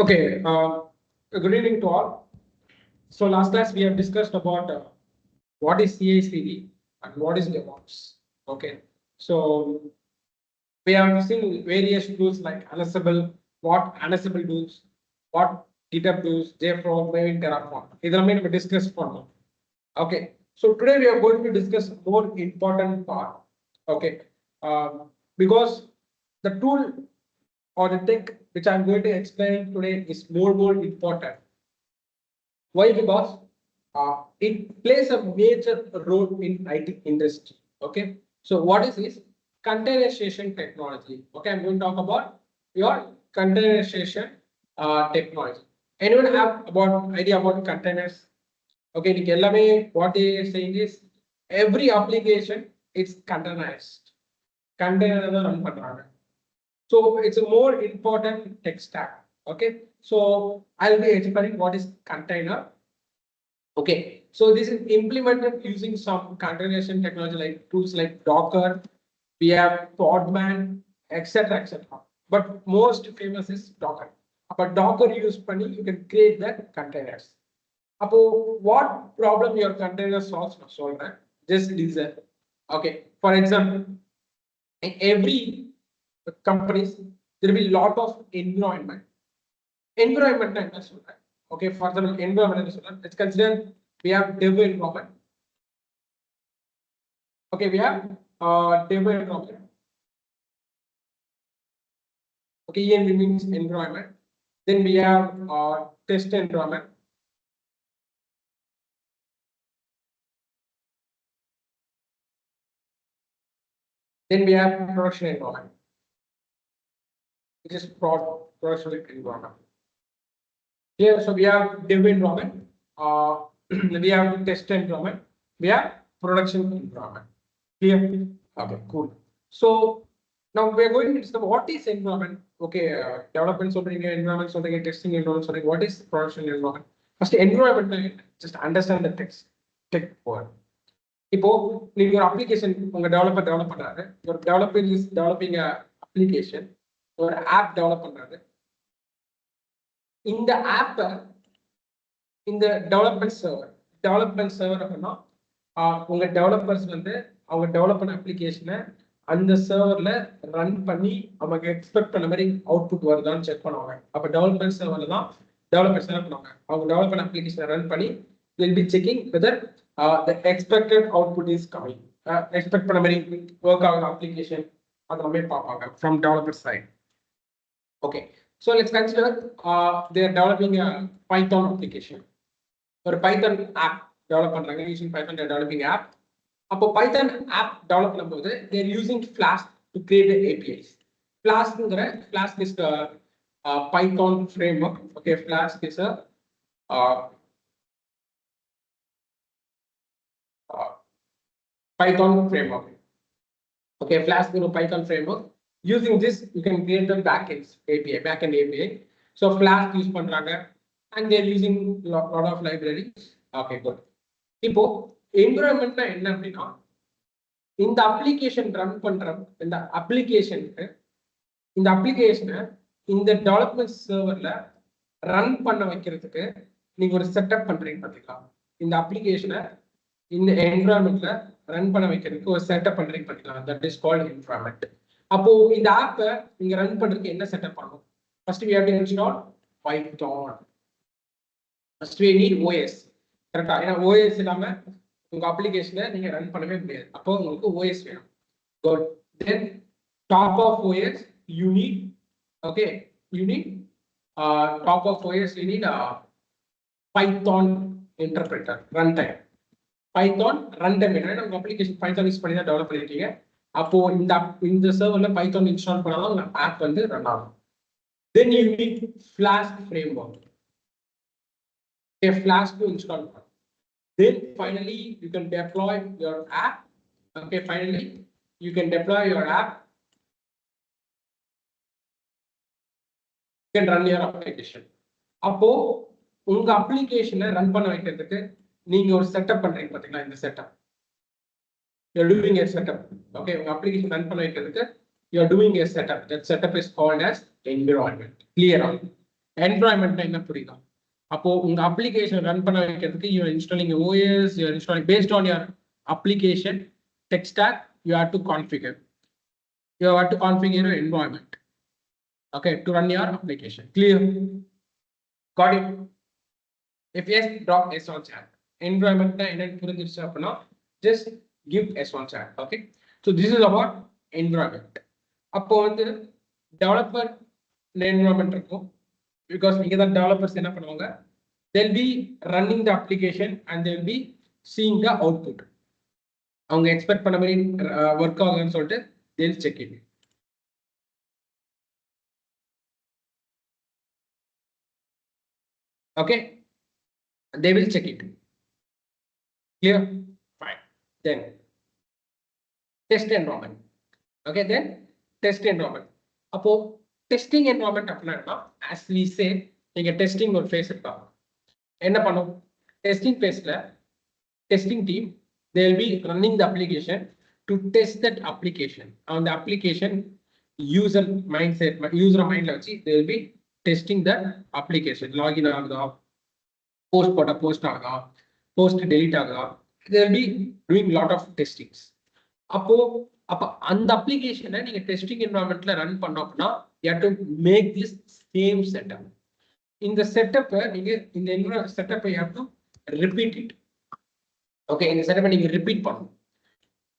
Okay, good evening to all. So last class we have discussed about what is CI/CD and what is DevOps. Okay, so we have seen various tools like Ansible, what Ansible does, what GitHub does, JFrog, Maven, Terraform. இதெல்லாமே நம்ம discuss பண்ணோம். Okay, so today we are going to discuss more important part. Okay, because the tool or the tech which I'm going to explain today is more important. Why? Because it plays a major role in IT industry. Okay, so what is this? Containerization technology. Okay, I'm going to talk about your containerization technology. Anyone have about idea about containers? Okay, what they are saying is every application is containerized. Container run பண்றாங்க. So it's a more important tech stack. Okay, so I'll be explaining what is container. Okay, so this is implemented using some containerization technology like tools like Docker, we have Podman, etc. etc. But most famous is Docker. But Docker use பண்ணி you can create the containers. அப்போ what problem your container solves நான் சொல்றேன். Just listen. Okay, for example, in every companies there will be lot of environment. Environment என்ன சொல்றேன். Okay, for example, environment என்ன சொல்றேன். Let's consider we have dev environment. Okay, we have dev environment. Okay, env means environment. Then we have test environment. Then we have production environment, which is production environment. Here, so we have dev environment, we have test environment, we have production environment. Clear? Okay, cool. So now we are going to discuss what is environment. Okay, development environment, testing environment, what is production environment? First, environment, just understand the text. Take word. இப்போ நீங்க ஒரு application உங்க develop பண்றாரு, ஒரு developer is developing application, ஒரு app develop பண்றாரு. இந்த ஆப்ப இந்த டெவலப்மெண்ட் சர்வர் அப்படின்னா உங்க டெவலப்பர்ஸ் வந்து அவங்க டெவலப் பண்ண அப்ளிகேஷனை அந்த சர்வர்ல ரன் பண்ணி அவங்க எக்ஸ்பெக்ட் பண்ண மாதிரி அவுட்புட் வருதான்னு செக் பண்ணுவாங்க. அப்ப டெவலப்மெண்ட் சர்வர்ல தான் டெவலப்பர்ஸ் என்ன பண்ணுவாங்க, அவங்க டெவலப் பண்ண அப்ளிகேஷனை ரன் பண்ணி will be checking whether the expected output is coming. Expect பண்ண மாதிரி work ஆகுற application அதெல்லாமே பார்ப்பாங்க from developer side. Okay, so let's consider they are developing a Python application. ஒரு Python app develop பண்றாங்க using Python, they are developing app. அப்போ Python app develop பண்ணும்போது they are using Flask to create the APIs. Flask is the Python framework. Okay, Flask is a Python framework. Okay, Flask is a Python framework. Using this, you can create the backend API. So Flask use பண்றாங்க and they are using lot of libraries. Okay, good. இப்போ environment என்ன அப்படின்னா இந்த application run பண்ற இந்த அப்ளிகேஷனை இந்த development சர்வர்ல run பண்ண வைக்கிறதுக்கு நீங்க ஒரு செட்டப் பண்றீங்க பாத்தீங்களா. இந்த அப்ளிகேஷனை இந்த என்விரான்மெண்ட்ல ரன் பண்ண வைக்கிறதுக்கு ஒரு செட்டப் பண்றீங்க பாத்தீங்களா, தட் இஸ் கால்ட் என்விரான்மெண்ட். அப்போ இந்த ஆப்பை நீங்க ரன் பண்றதுக்கு என்ன செட்டப் பண்ணணும்? First we have to install Python. First we need OS. கரெக்டா? ஏன்னா OS இல்லாம உங்க அப்ளிகேஷனை நீங்க ரன் பண்ணவே முடியாது. அப்போ உங்களுக்கு OS வேணும். Good. Then top of OS you need top of OS you need Python interpreter runtime. Python runtime என்ன, உங்க அப்ளிகேஷன் Python யூஸ் பண்ணி தான் டெவலப் பண்ணிருக்கீங்க. அப்போ இந்த சர்வர்ல Python இன்ஸ்டால் பண்ணாதான் உங்க ஆப் வந்து ரன் ஆகும். Then you need Flask framework. Okay, Flask to install. Then finally you can deploy your app. Okay, finally you can deploy your app. You can run your application. அப்போ உங்க அப்ளிகேஷனை run பண்ண வைக்கிறதுக்கு நீங்க ஒரு setup பண்றீங்க பாத்தீங்களா, இந்த setup you're doing a setup. Okay, உங்க அப்ளிகேஷன் ரன் பண்ண வைக்கிறதுக்கு you're doing a setup. That setup is called as environment. Clear? Environment என்ன புரியுதா? அப்போ உங்க அப்ளிகேஷன் ரன் பண்ண வைக்கிறதுக்கு you installing OS, you installing based on your application tech stock, you have to configure. You have to configure your environment, okay, to run your application. Clear? Got it? If yes, drop S on chat. Environment just give S on chat. Okay, so this is about environment. Upon the developer environment, because developers they'll be running the application and they'll be seeing the output. அவங்க expect பண்ண மாதிரி work ஆகுதுன்னு சொல்லிட்டு they'll check it. Okay, they will check it. Clear? Fine. Then test environment. Okay, then test environment. Appo testing environment apna, as we say, நீங்க testing ஒரு phase இருக்கா. என்ன பண்ணும்? Testing phase ல testing team, they will be running the application to test that application. On the application user mindset, user mind la vachi they will be testing the application. Login ஆகுதா, post போட்டா post ஆகுதா, post delete ஆகுதா, they will be doing lot of testings. அப்போ அந்த அப்ளிகேஷனை நீங்க testing என்வரான்மெண்ட்ல run பண்ணோம்னா you have to make this same setup. இந்த செட்டப்பை நீங்க இந்த செட்டப்பை you have to repeat it. Okay, இந்த செட்டப்பை நீங்க ரிப்பீட் பண்ணணும்.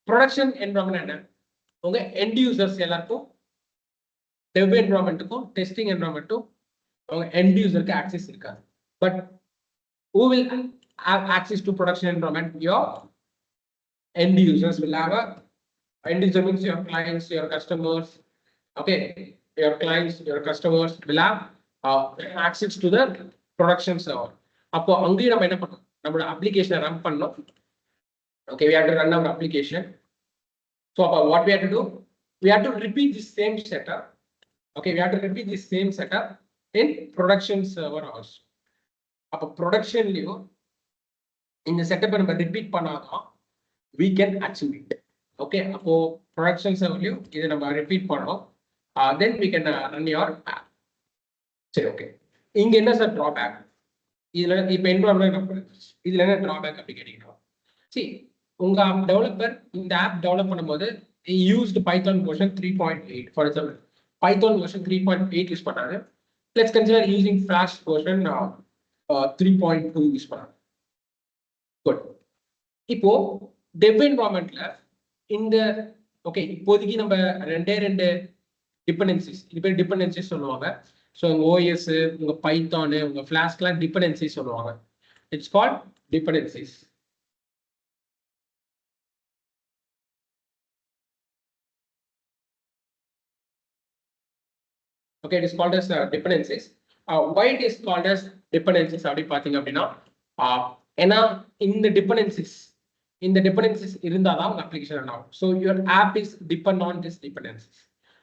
ப்ரொடக்ஷன் என்வரான்மெண்ட் என்ன? உங்க எண்ட் யூசர்ஸ் எல்லாருக்கும் டெவ் என்வரான்மெண்ட்டுக்கும் டெஸ்டிங் என்வரான்மெண்ட்டும் உங்க எண்ட் யூசருக்கு ஆக்சஸ் இருக்காது. But who will have access to production environment? Your end users will have a end user means your clients, your customers. Okay, your clients, your customers will have access to the production server. அப்போ அங்கேயும் நம்ம என்ன பண்ணோம்? நம்மளோட அப்ளிகேஷனை run பண்ணோம். Okay, we have to run our application. So what we have to do? We have to repeat the same setup. Okay, we have to repeat the same setup in production server also. அப்போ ப்ரொடக்ஷன்லயும் இந்த செட்டப்பை நம்ம repeat பண்ணாதான் we can achieve it. Okay, அப்போ production சர்வர்லயும் இதை நம்ம repeat பண்ணோம், then we can run your app. சரி, okay. இங்க என்ன சார் டிராபேக்? இதுல இப்ப என்வரான்மெண்ட் இதுல என்ன டிராபேக் அப்படி கேட்டீங்கன்னா, சரி, உங்க டெவலப்பர் இந்த ஆப் டெவலப் பண்ணும்போது used Python version 3.8. For example Python version 3.8 use பண்ணாரு. Let's consider using Flask version 3.2 use பண்ணாரு. குட். இப்போ டெவ் என்வரான்மெண்ட்ல இந்த ஓகே, இப்போதைக்கு நம்ம ரெண்டு டிபெண்டன்சிஸ், இது பேர் டிபெண்டன்சிஸ் சொல்லுவாங்க. ஸோ உங்க OS, உங்க பைத்தான், உங்க ஃபிளாஷ்லாம் டிபெண்டன்சிஸ் சொல்லுவாங்க. It's called dependencies. Okay, it is called as dependencies. Why it is called as dependencies? அப்படி பாத்தீங்க அப்படின்னா, ஏன்னா இந்த டிபெண்டன்சிஸ் இருந்தாதான் உங்க அப்ளிகேஷன் ரன் ஆகும். So your app is depend on this dependencies.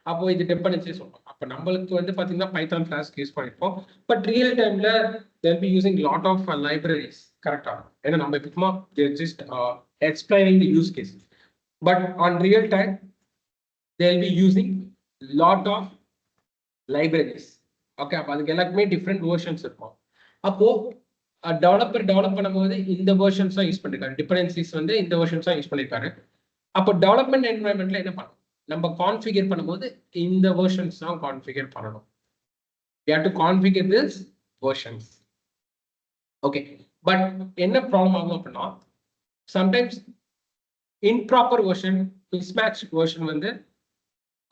அப்போ இது டிபெண்டன்சிஸ் சொல்லுவோம். அப்போ நம்மளுக்கு வந்து பாத்தீங்கன்னா பைத்தான் ஃபிளாஸ்க் யூஸ் பண்ணிருப்போம். பட் ரியல் டைம்ல they'll be using lot of libraries. கரெக்டா? ஏன்னா நம்ம இப்போ just explaining the use cases. But on real time they'll be using lot of libraries. Okay, அப்போ அதுக்கு எல்லாருக்குமே டிஃப்ரெண்ட் வெர்ஷன்ஸ் இருக்கும். அப்போ டெவலப்பர் டெவலப் பண்ணும்போது இந்த வெர்ஷன்ஸ் தான் யூஸ் பண்ணிருக்காரு, டிபெண்டன்சிஸ் வந்து இந்த வெர்ஷன்ஸ் தான் யூஸ் பண்ணிருக்காரு. அப்போ டெவலப்மெண்ட் என்வரான்மெண்ட்ல என்ன பண்ணணும்? நம்ம கான்ஃபிகர் பண்ணும்போது இந்த வெர்ஷன்ஸ் தான் கான்ஃபிகர் பண்ணணும். We have to configure this versions. Okay, but என்ன ப்ராப்ளம் ஆகும் அப்படின்னா, sometimes improper version, mismatch version வந்து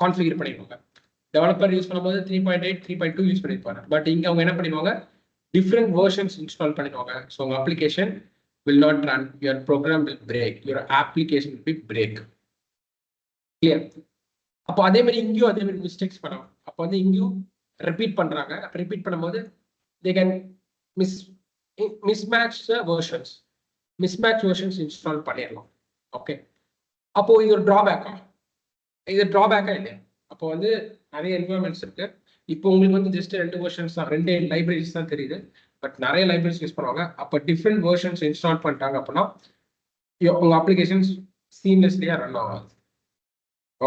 கான்ஃபிகர் பண்ணிடுவாங்க. டெவலப்பர் யூஸ் பண்ணும்போது 3.8, 3.2 யூஸ் பண்ணிருப்பாங்க. பட் இங்க அவங்க என்ன பண்ணிடுவாங்க? டிஃப்ரெண்ட் வெர்ஷன்ஸ் இன்ஸ்டால் பண்ணிடுவாங்க. ஸோ உங்க application will not run, your program will break, your application will be break. Clear? அப்போ அதே மாதிரி இங்கேயும் அதே மாதிரி மிஸ்டேக்ஸ் பண்ணுவாங்க. அப்போ வந்து இங்கேயும் ரிப்பீட் பண்றாங்க. ரிப்பீட் பண்ணும்போது they can mismatch the versions. mismatch versions install பண்ணிடலாம். ஓகே, அப்போ இது ஒரு டிராபேக்கா? இது டிராபேக்கா இல்லையா? அப்போ வந்து நிறைய என்வரான்மெண்ட்ஸ் இருக்கு. இப்போ உங்களுக்கு வந்து ஜஸ்ட் 2 வெர்ஷன்ஸ் தான், 2 லைப்ரரிஸ் தான் தெரியுது. பட் நிறைய லைப்ரரிஸ் யூஸ் பண்ணுவாங்க. அப்போ டிஃப்ரெண்ட் வெர்ஷன்ஸ் இன்ஸ்டால் பண்ணிட்டாங்க அப்படின்னா உங்க அப்ளிகேஷன்ஸ் சீம்லெஸ்லியா ரன் ஆகாது.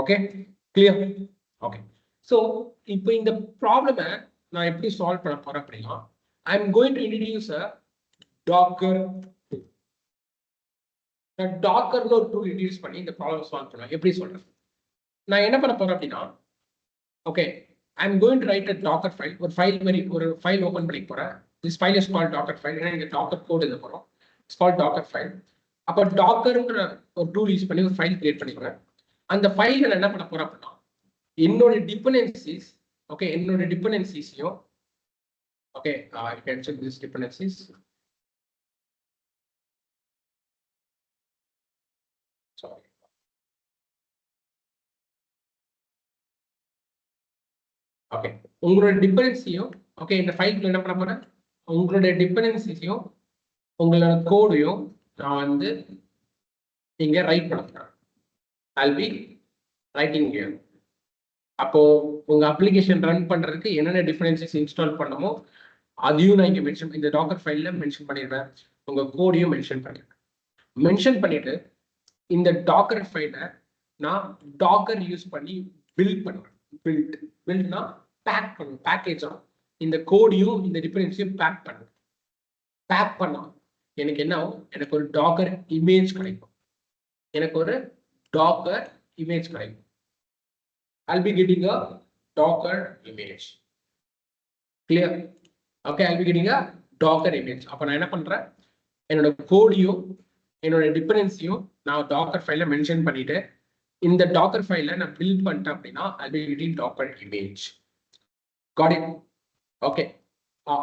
Okay, clear? ஓகே, ஸோ இப்போ இந்த ப்ராப்ளமை நான் எப்படி சால்வ் பண்ண போறேன் அப்படின்னா I am going to introduce a Docker. நான் டாக்கர்னு ஒரு டூல் இன்ட்ரடியூஸ் பண்ணி இந்த ப்ராப்ளம் சால்வ் பண்ணுவேன். எப்படி சொல்றேன், நான் என்ன பண்ண போறேன் அப்படின்னா okay I am going to write a Docker file. ஒரு ஃபைல் ஓப்பன் பண்ணி போறேன். This file is called Docker file. ஏன்னா இங்க டாக்கர் கோட் எழுத போறோம். It's called Docker file. அப்போ டாக்கர்ங்கிற ஒரு டூல் யூஸ் பண்ணி ஒரு ஃபைல் கிரியேட் பண்ணிக்கிறேன். அந்த ஃபைல் என்ன பண்ண போறேன் அப்படின்னா என்னோட டிபெண்டன்சிஸ், ஓகே என்னோட டிபெண்டன்சிஸையும் okay you can check these dependencies. Sorry. Okay உங்களோட டிபெண்டன்சியும் ஓகே இந்த ஃபைலுக்குள்ள என்ன பண்ண போறேன், உங்களுடைய டிபெண்டன்சிஸையும் உங்களோட கோடையும் நான் வந்து இங்க ரைட் பண்ண போறேன். I'll be writing here. அப்போ உங்க அப்ளிகேஷன் ரன் பண்றதுக்கு என்னென்ன டிஃபரன்சஸ் இன்ஸ்டால் பண்ணமோ அதையும் நான் இங்க மென்ஷன் இந்த டாக்கர் ஃபைல்ல மென்ஷன் பண்ணிடுறேன். உங்க கோடையும் மென்ஷன் பண்ணிடுறேன். மென்ஷன் பண்ணிட்டு இந்த டாக்கர் ஃபைலை நான் டாக்கர் யூஸ் பண்ணி பில்ட் பண்ணுவேன். பில்ட்னா பேக் பண்ணுவேன். பேக்கேஜா இந்த கோடையும் இந்த டிஃபரன்ஸையும் பேக் பண்ணுவேன். பேக் பண்ணா எனக்கு என்ன ஆகும், எனக்கு ஒரு டாக்கர் இமேஜ் கிடைக்கும். எனக்கு ஒரு டாக்கர் இமேஜ் கிடைக்கும். I'll be getting a Docker image. Clear? Okay, I'll be getting a Docker image. அப்ப நான் என்ன பண்றேன், என்னோட கோடையும் என்னோட டிபெண்டன்சியும் நான் டாக்கர் ஃபைல மென்ஷன் பண்ணிட்டு இந்த டாக்கர் ஃபைல நான் பில்ட் பண்ணிட்டேன் அப்படின்னா I'll be getting Docker image. Got it? Okay.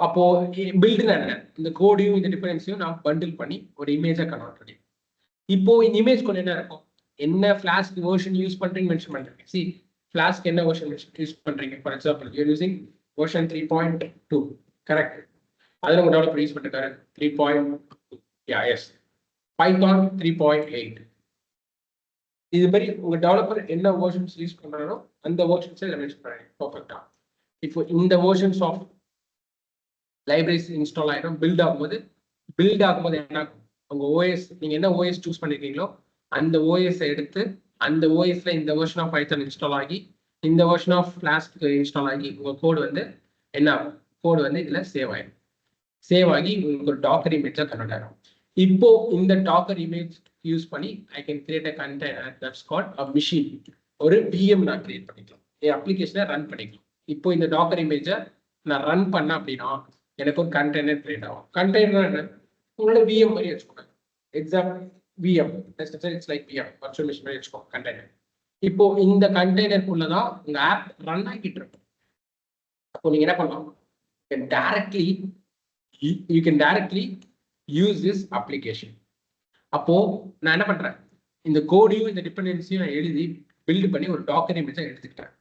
அப்போ பில்ட்னா என்ன, இந்த கோடையும் இந்த டிபெண்டன்சியும் நான் பண்டில் பண்ணி ஒரு இமேஜை கன்வெர்ட் பண்ணி இப்போ இந்த இமேஜ் கொண்டு என்ன இருக்கும், என்ன ஃபிளாஸ்க் வெர்ஷன் யூஸ் பண்றீங்க மென்ஷன் பண்றீங்க. See Flask என்ன version யூஸ் பண்றீங்க, for example you're using version 3.2 correct. அதுல உங்க டெவலப்பர் யூஸ் பண்ணிருக்காரு 3. yes Python 3.8. இது மாதிரி உங்க டெவலப்பர் என்ன வெர்ஷன்ஸ் யூஸ் பண்றாரோ அந்த வெர்ஷன்ஸை இதில் மென்ஷன் பண்ணுறீங்க. பர்ஃபெக்டா இப்போ இந்த வெர்ஷன்ஸ் ஆஃப் லைப்ரரிஸ் இன்ஸ்டால் ஆயிடும். பில்ட் ஆகும்போது என்ன ஆகும், உங்க ஓஎஸ் நீங்க என்ன ஓஎஸ் சூஸ் பண்ணிருக்கீங்களோ அந்த ஓஎஸ் எடுத்து அந்த ஓஎஸ்ல இந்த வெர்ஷன் ஆஃப் பைத்தன் இன்ஸ்டால் ஆகி இந்த வெர்ஷன் ஆஃப் ஃபிளாஸ்க் இன்ஸ்டால் ஆகி உங்க கோடு வந்து என்ன ஆகும், கோடு வந்து இதுல சேவ் ஆயிடும். சேவ் ஆகி உங்களுக்கு ஒரு டாக்கர் இமேஜா கன்வெர்ட் ஆகும். இப்போ இந்த டாக்கர் இமேஜ் யூஸ் பண்ணி I can create a container that's called a machine. ஒரு விஎம் நான் கிரியேட் பண்ணிக்கலாம், என் அப்ளிகேஷனை ரன் பண்ணிக்கலாம். இப்போ இந்த டாக்கர் இமேஜை நான் ரன் பண்ண அப்படின்னா எனக்கு ஒரு கண்டெய்னர் கிரியேட் ஆகும். கண்டெய்னர் என்ன, உங்களோட விஎம் மாதிரி வச்சுக்கோங்க. Example VM, it's like VM, virtual machine மாதிரி வச்சுக்கோங்க கண்டெய்னர். இப்போ இந்த கண்டெய்னருக்குள்ளதான் உங்க ஆப் ரன் ஆகிட்டு இருக்கும். அப்போ நீங்க என்ன பண்ணலாம், you can directly use this application. அப்போ நான் என்ன பண்றேன், இந்த கோடையும் இந்த டிபெண்டன்சியும் நான் எழுதி பில்ட் பண்ணி ஒரு டாக்கர் இமேஜை எடுத்துக்கிட்டேன்.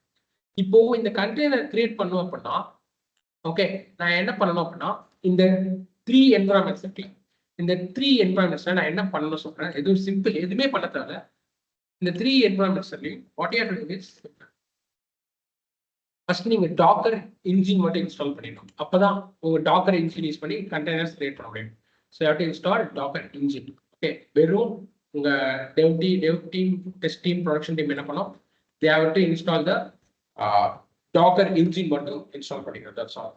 இப்போ இந்த கண்டெய்னர் கிரியேட் பண்ணுவோம் அப்படின்னா ஓகே நான் என்ன பண்ணணும் அப்படின்னா இந்த 3 என்விரான்மெண்ட்ஸ் இருக்கு. இந்த 3 என்விரான்மெண்ட்ஸ்ல நான் என்ன பண்ணணும் சொல்றேன், எதுவும் சிம்பிள் எதுவுமே பண்ண தேவை. இந்த 3 என்விரான்மெண்ட்ஸ்லையும் what you have to do is first நீங்க டாக்கர் இன்ஜின் மட்டும் இன்ஸ்டால் பண்ணிடணும். அப்பதான் உங்க டாக்கர் இன்ஜின் யூஸ் பண்ணி கண்டெய்னர்ஸ் கிரியேட் பண்ண முடியும். So you have to install Docker engine. Okay வெறும் உங்க dev team, test team, production team என்ன பண்ணோம், they have to install the Docker engine மட்டும் இன்ஸ்டால் பண்ணிக்கிறது. That's all.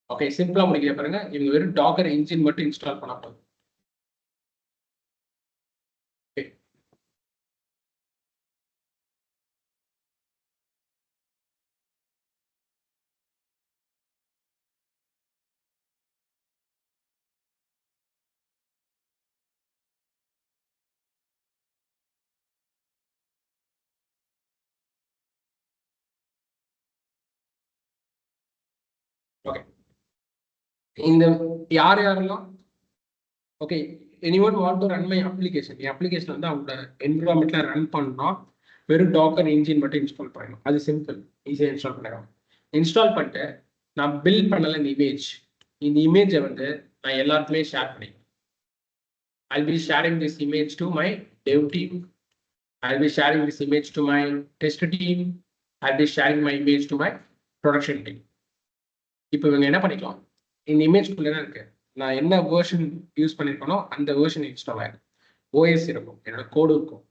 ஓகே சிம்பிளா முடிக்கிற பாருங்க, இவங்க வெறும் டாக்கர் இன்ஜின் மட்டும் இன்ஸ்டால் பண்ணா போதும். ஓகே இந்த யாரெல்லாம் okay anyone want to run my application, N application வந்து அவங்களோட என்விரான்மெண்ட்ல ரன் பண்ணா வெறும் டாக்கர் இன்ஜின் மட்டும் இன்ஸ்டால் பண்ணணும். அது சிம்பிள், ஈஸியாக இன்ஸ்டால் பண்ணிடலாம். இன்ஸ்டால் பண்ணிட்டு நான் பில்ட் பண்ணல இந்த இமேஜை வந்து நான் எல்லாருக்குமே ஷேர் பண்ணிக்கிறேன். I'll be sharing this image to my dev team. I'll be sharing this image to my test team. I'll be sharing my image to my production team. இப்போ இவங்க என்ன பண்ணிக்கலாம், இந்த இமேஜ்குள்ள என்ன இருக்கு, நான் என்ன வேர்ஷன் யூஸ் பண்ணிருக்கனோ அந்த வேர்ஷன் இன்ஸ்டால் ஆயிருக்கும். ஓஎஸ் இருக்கும், என்னோட கோடு இருக்கும்.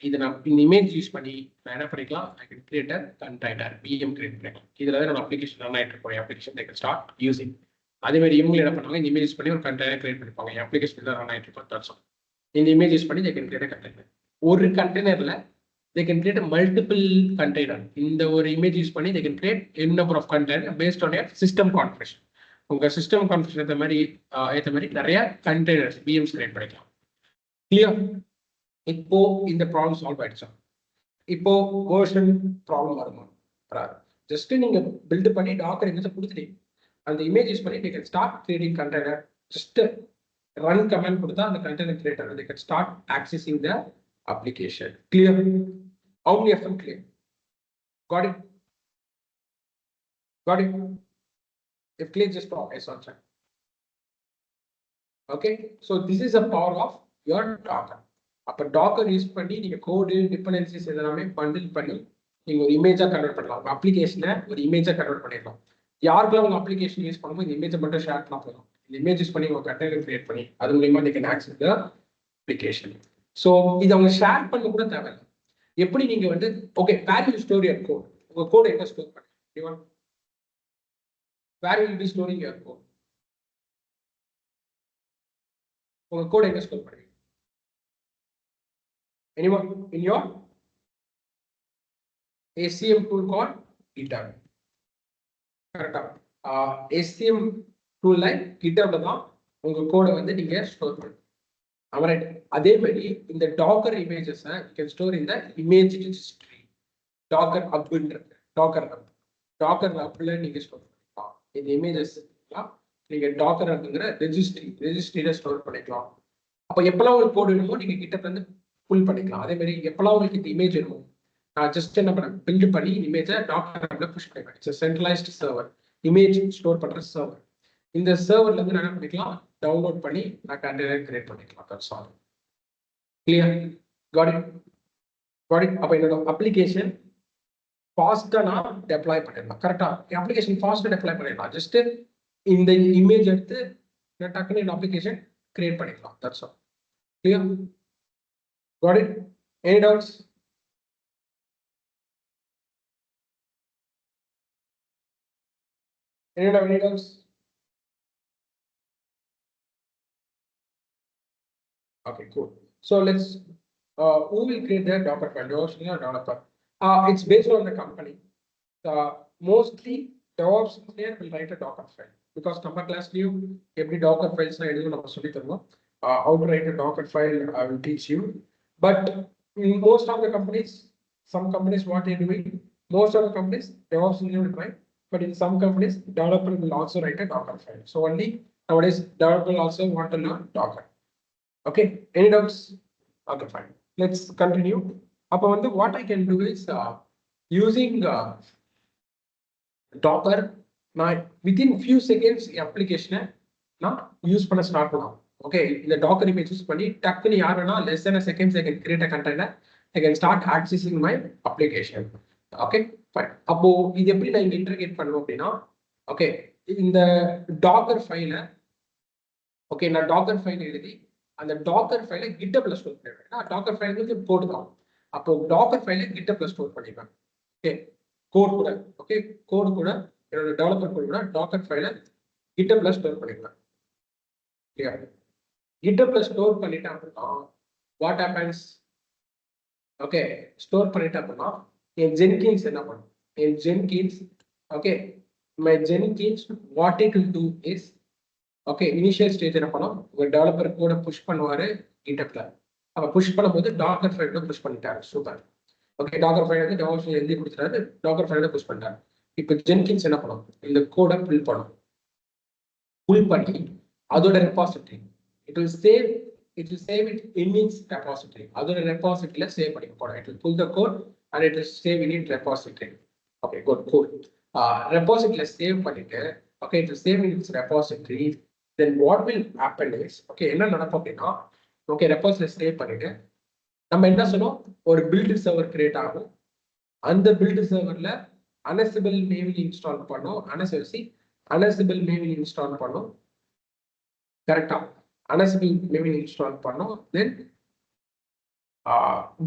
இதை நான் இந்த இமேஜ் யூஸ் பண்ணி நான் என்ன பண்ணிக்கலாம், I can create a container PM create பண்ணிக்கலாம். இதில் தான் நான் அப்ளிகேஷன் ரன் ஆகிட்டு இருக்கோம். Application take start using. அதே மாதிரி இவங்க என்ன பண்ணுவாங்க, இந்த இமேஜ் யூஸ் பண்ணி ஒரு கண்டெய்னர் கிரியேட் பண்ணிப்பாங்க. என் அப்ளிகேஷன் தான் ரன் ஆகிட்டு இருக்கோம். That's all. இந்த இமேஜ் யூஸ் பண்ணி they can create a container. ஒரு கண்டெய்னர்ல they can create a multiple container. இந்த ஒரு இமேஜ் யூஸ் பண்ணி they can create n number of container based on your system configuration. உங்க சிஸ்டம் கான்ஃபிகரேஷன் ஏற்ற மாதிரி நிறைய கண்டெய்னர்ஸ் பிஎம்ஸ் கிரியேட் பண்ணிக்கலாம். கிளியர்? இப்போ இந்த ப்ராப்ளம் சால்வ் ஆயிடுச்சா? இப்போ வேர்ஷன் ப்ராப்ளம் வருமா? ஜஸ்ட் நீங்க பில்ட் பண்ணி டாக்கர் இமேஜ் கொடுத்துட்டீங்க. அந்த இமேஜ் யூஸ் பண்ணி they can start creating container. Just run command கொடுத்தா அந்த container creator they can start accessing the application. Clear? How many of them clear? Got it? Got it? If clear, just talk. Yes or no? Okay, so this is a power of your Docker. அப்ப Docker use பண்ணி நீங்க கோடு dependencies எல்லாமே bundle பண்ணி நீங்க ஒரு இமேஜா convert பண்ணலாம். உங்க அப்ளிகேஷனை ஒரு இமேஜா கன்வெர்ட் பண்ணிடலாம். யாருக்கெல்லாம் உங்க அப்ளிகேஷன் யூஸ் பண்ணும்போது இந்த இமேஜை மட்டும் ஷேர் பண்ணா போதும். இந்த இமேஜ் யூஸ் பண்ணி உங்க கண்டெய்னர் கிரியேட் பண்ணி அது மூலமா they can access the application. So இதை அவங்க ஷேர் பண்ண கூட தேவையில்லை. எப்படி நீங்க வந்து okay where you store your code, உங்க கோட் எங்க ஸ்டோர் பண்ணுங்க, where will be storing your code, உங்க கோட் எங்க ஸ்டோர் பண்ணுவீங்க? Anyone in your SCM tool called GitHub? கரெக்டா? SCM tool லைக் GitHubல தான் உங்க கோடை வந்து நீங்க ஸ்டோர் பண்ணுங்க. Alright. அதே மாதிரி இந்த Docker images you can store in the image registry. Docker ஹப்ன்றது டாக்கர் ஹப்ல நீங்க ஸ்டோர் பண்ணிக்கலாம். இந்த இமேஜஸ் நீங்க டாக்கர் ஹப்ங்கற ரெஜிஸ்ட்ரியில ஸ்டோர் பண்ணிக்கலாம். அப்ப எப்பலாம் உங்களுக்கு கோட் வேணுமோ நீங்க GitHub வந்து புல் பண்ணிக்கலாம். அதே மாதிரி எப்பலாம் உங்களுக்கு இந்த இமேஜ் வேணுமோ நான் ஜஸ்ட் என்ன பண்ண பில்ட் பண்ணி இமேஜை டாக்கர் ஹப்ல புஷ் பண்ணிக்கலாம். It's centralised server, image store பண்ற சர்வர். இந்த சர்வர்ல இருந்து நான் என்ன பண்ணிக்கலாம், டவுன்லோட் பண்ணி நான் கண்டெய்னர் கிரியேட் பண்ணிக்கலாம். That's all. Clear? Got it? Got it? அப்ப என்னோட அப்ளிகேஷன் ஃபாஸ்டா நான் டெப்ளாய் பண்ணிடலாம். கரெக்டா? அப்ளிகேஷன் ஃபாஸ்டா டெப்ளாய் பண்ணிடலாம். ஜஸ்ட் இந்த இமேஜ் எடுத்து நான் டக்குனு இந்த அப்ளிகேஷன் கிரியேட் பண்ணிக்கலாம். That's all. Clear? Got it? Any doubts? Any doubts? Okay, cool. So let's who will create the Docker file? Developer. It's based on the company. Mostly DevOps engineer will write a Docker file because நம்ம classலயும் எப்படி Docker files நான் எழுதும் நம்ம சொல்லி தருவோம். How to write a Docker file I will teach you. But in most of the companies, some companies what they doing, most of the companies DevOps engineer will write. But in some companies, developer will also write a Docker file. So only nowadays, developer also want to learn Docker. Okay, any doubts? Okay, fine. Let's continue. What I can do is using Docker. Now, within few seconds, application now use பண்ண start பண்ணலாம். Okay, இந்த Docker image use பண்ணி டக்குனு யாருன்னா less than a second I can create a container. I can start accessing my application. Okay. அப்போ இது எப்படி நான் இன்டர்கேட் பண்ணுவோம் அப்படின்னா, ஓகே இந்த டாக்கர் ஃபைல ஓகே நான் டாக்கர் ஃபைல் எழுதி அந்த டாக்கர் ஃபைலை GitHubல ஸ்டோர் பண்ணிடுவேன். டாக்கர் ஃபைலுக்கு கோட் தான். அப்போ டாக்கர் ஃபைலை GitHubல ஸ்டோர் பண்ணிடுவேன். ஓகே கோட் கூட ஓகே கோட் கூட என்னோட டெவலப்பர் கோட் கூட டாக்கர் ஃபைலை GitHubல ஸ்டோர் பண்ணிடுவேன். கிளியர்? GitHubல ஸ்டோர் பண்ணிட்டேன் அப்படின்னா வாட் ஹேப்பன்ஸ்? ஓகே ஸ்டோர் பண்ணிட்டேன் அப்படின்னா என் Jenkins என்ன பண்ணும்? என் Jenkins, okay, my Jenkins, what it will do is, okay, initial stage என்ன பண்ணும்? ஒரு டெவலப்பர் கூட புஷ் பண்ணுவாரு GitHubல. அப்ப புஷ் பண்ணும்போது டாக்கர் ஃபைல புஷ் பண்ணிட்டாரு. சூப்பர். ஓகே டாக்கர் ஃபைல் வந்து டெவலப்பர் எழுதி கொடுத்துட்டாரு, டாக்கர் ஃபைல புஷ் பண்ணிட்டாரு. இப்போ Jenkins என்ன பண்ணும்? இந்த கோடை புல் பண்ணும். புல் பண்ணி அதோட repository it will save it in its repository. அதோட ரெபாசிட்டரியில சேவ் பண்ணி போடும். It will pull the code and it will save in its repository. Okay, good, cool. Repository save பண்ணிட்டு okay, it will save in its repository. Then what will happen is okay, என்ன நடக்கும் அப்படின்னா okay, repository save பண்ணிட்டு நம்ம என்ன சொன்னோம், ஒரு build server create ஆகும். அந்த build serverல Ansible Maven install பண்ணோம். Ansible Maven install பண்ணோம். கரெக்டா? Ansible Maven install பண்ணோம். Then